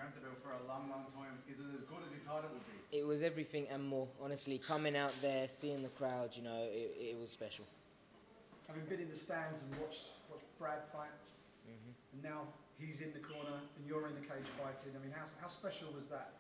dreamt about for a long, long time. Is it as good as you thought it would be? It was everything and more. Honestly, coming out there, seeing the crowd, you know, it was special. Having been in the stands and watched Brad fight, and now he's in the corner and you're in the cage fighting. I mean, how special was that?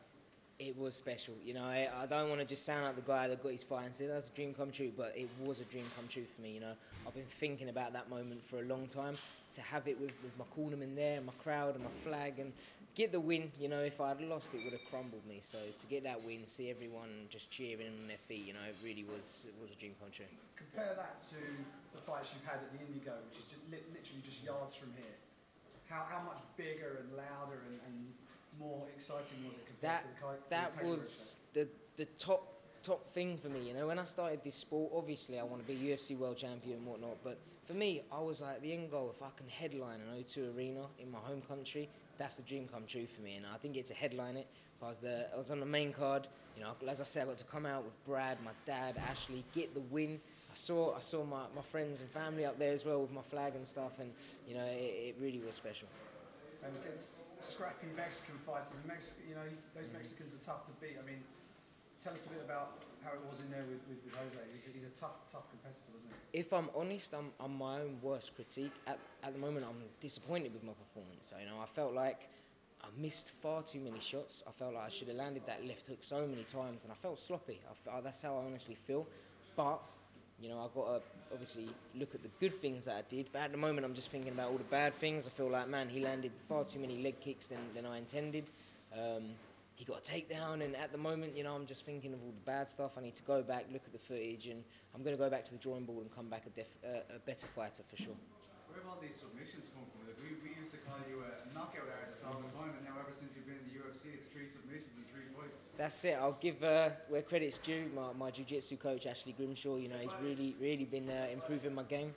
It was special. You know, I don't want to just sound like the guy that got his fight and said that's a dream come true, but it was a dream come true for me. You know, I've been thinking about that moment for a long time. To have it with my cornerman there, and my crowd and my flag, and get the win. You know, if I had lost, it would have crumbled me. So to get that win, see everyone just cheering on their feet, you know, it really was a dream come true. Compare that to the fights you've had at the Indigo, which is just literally just yards from here. How much bigger and louder and more exciting was it compared to the that was the top thing for me. You know, when I started this sport, obviously I want to be UFC world champion and whatnot, but for me, I was like, the end goal, if I can headline an O2 Arena in my home country, that's the dream come true for me. And I didn't get to headline it. I was on the main card. You know, as I said, I got to come out with Brad, my dad, Ashley, get the win. I saw my friends and family up there as well with my flag and stuff, and you know, it really was special. And against scrappy Mexican fighters, you know, those Mexicans are tough to beat. I mean, tell us a bit about how it was in there with Jose. He's a tough competitor, wasn't he? If I'm honest, I'm my own worst critique. At the moment, I'm disappointed with my performance. You know, I felt like I missed far too many shots. I felt like I should have landed that left hook so many times, and I felt sloppy. That's how I honestly feel. But you know, I've got to obviously look at the good things that I did, but at the moment I'm just thinking about all the bad things. I feel like, man, he landed far too many leg kicks than I intended. He got a takedown, and at the moment, you know, I'm just thinking of all the bad stuff. I need to go back, look at the footage, and I'm going to go back to the drawing board and come back a better fighter for sure. Where have all these submissions come from? Like we used to call you a knockout artist all the time, and now ever since you've been in the UFC, it's 3 submissions and 3 fights. That's it. I'll give where credit's due. My jiu-jitsu coach, Ashley Grimshaw, you know, he's really been improving my game.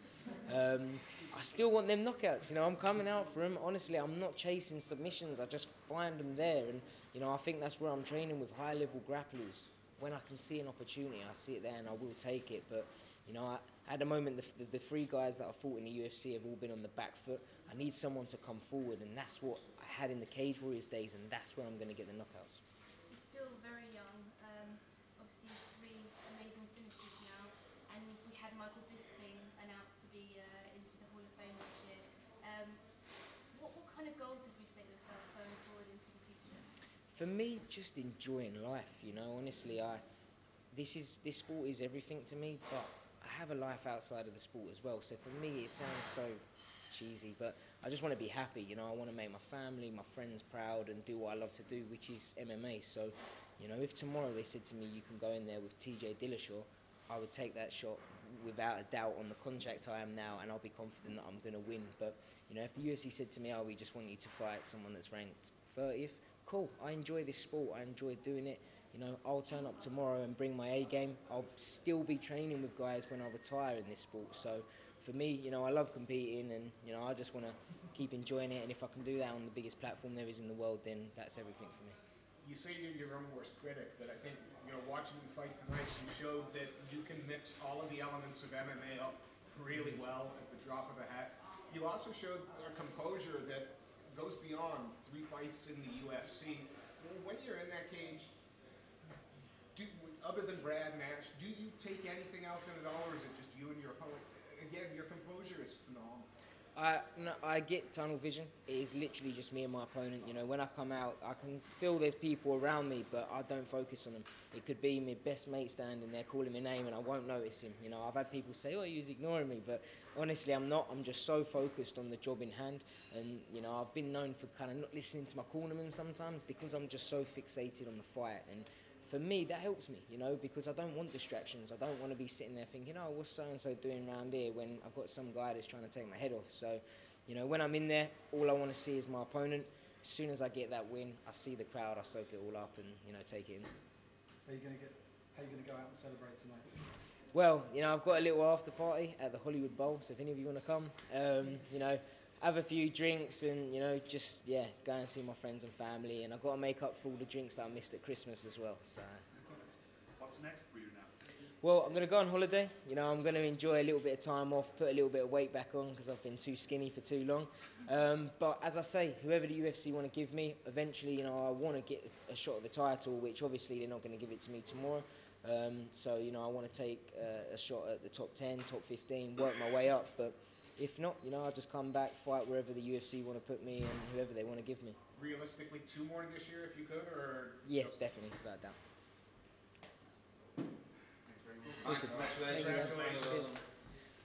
I still want them knockouts. You know, I'm coming out for them. Honestly, I'm not chasing submissions. I just find them there, and you know, I think that's where I'm training with high-level grapplers. When I can see an opportunity, I see it there, and I will take it. But you know, at the moment, the 3 guys that I fought in the UFC have all been on the back foot. I need someone to come forward, and that's what I had in the Cage Warriors days, and that's where I'm going to get the knockouts. You're still very young. Obviously, 3 amazing finishes now, and we had Michael Bisping announced to be into the Hall of Fame this year. What kind of goals have you set yourself going forward into the future? For me, just enjoying life. You know, honestly, this sport is everything to me, but I have a life outside of the sport as well. So for me, it sounds so cheesy, but I just want to be happy. You know, I want to make my family, my friends proud, and do what I love to do, which is MMA. So, you know, if tomorrow they said to me, you can go in there with TJ Dillashaw, I would take that shot without a doubt on the contract I am now, and I'll be confident that I'm going to win. But, you know, if the UFC said to me, oh, we just want you to fight someone that's ranked 30th, cool. I enjoy this sport. I enjoy doing it. You know, I'll turn up tomorrow and bring my A game. I'll still be training with guys when I retire in this sport. So for me, you know, I love competing, and, you know, I just want to keep enjoying it. And if I can do that on the biggest platform there is in the world, then that's everything for me. You say you're your own worst critic, but I think, you know, watching you fight tonight, you showed that you can mix all of the elements of MMA up really well at the drop of a hat. You also showed a composure that goes beyond 3 fights in the UFC. When you're in that cage, other than Brad and Ash, do you take anything else in at all, or is it just you and your opponent? Again, your composure is phenomenal. No, I get tunnel vision. It is literally just me and my opponent. You know, when I come out, I can feel there's people around me, but I don't focus on them. It could be my best mate standing there calling my name, and I won't notice him. You know, I've had people say, "Oh, he's ignoring me," but honestly, I'm not. I'm just so focused on the job in hand, and you know, I've been known for kind of not listening to my cornerman sometimes because I'm just so fixated on the fight. And for me, that helps me, you know, because I don't want distractions. I don't want to be sitting there thinking, oh, what's so-and-so doing around here, when I've got some guy that's trying to take my head off. So, you know, when I'm in there, all I want to see is my opponent. As soon as I get that win, I see the crowd, I soak it all up and, you know, take it in. How are you going to go out and celebrate tonight? Well, you know, I've got a little after party at the Hollywood Bowl, so if any of you want to come, you know, have a few drinks and, you know, just, yeah, go and see my friends and family. And I've got to make up for all the drinks that I missed at Christmas as well. So. What's next for you now? Well, I'm going to go on holiday. You know, I'm going to enjoy a little bit of time off, put a little bit of weight back on because I've been too skinny for too long. But as I say, whoever the UFC want to give me, eventually, you know, I want to get a shot at the title, which obviously they're not going to give it to me tomorrow. So, you know, I want to take a shot at the top 10, top 15, work my way up. But if not, you know, I'll just come back, fight wherever the UFC want to put me and whoever they want to give me. Realistically, 2 more this year if you could, or? Yes, definitely, without doubt. Thanks very much. Thank you. Congratulations.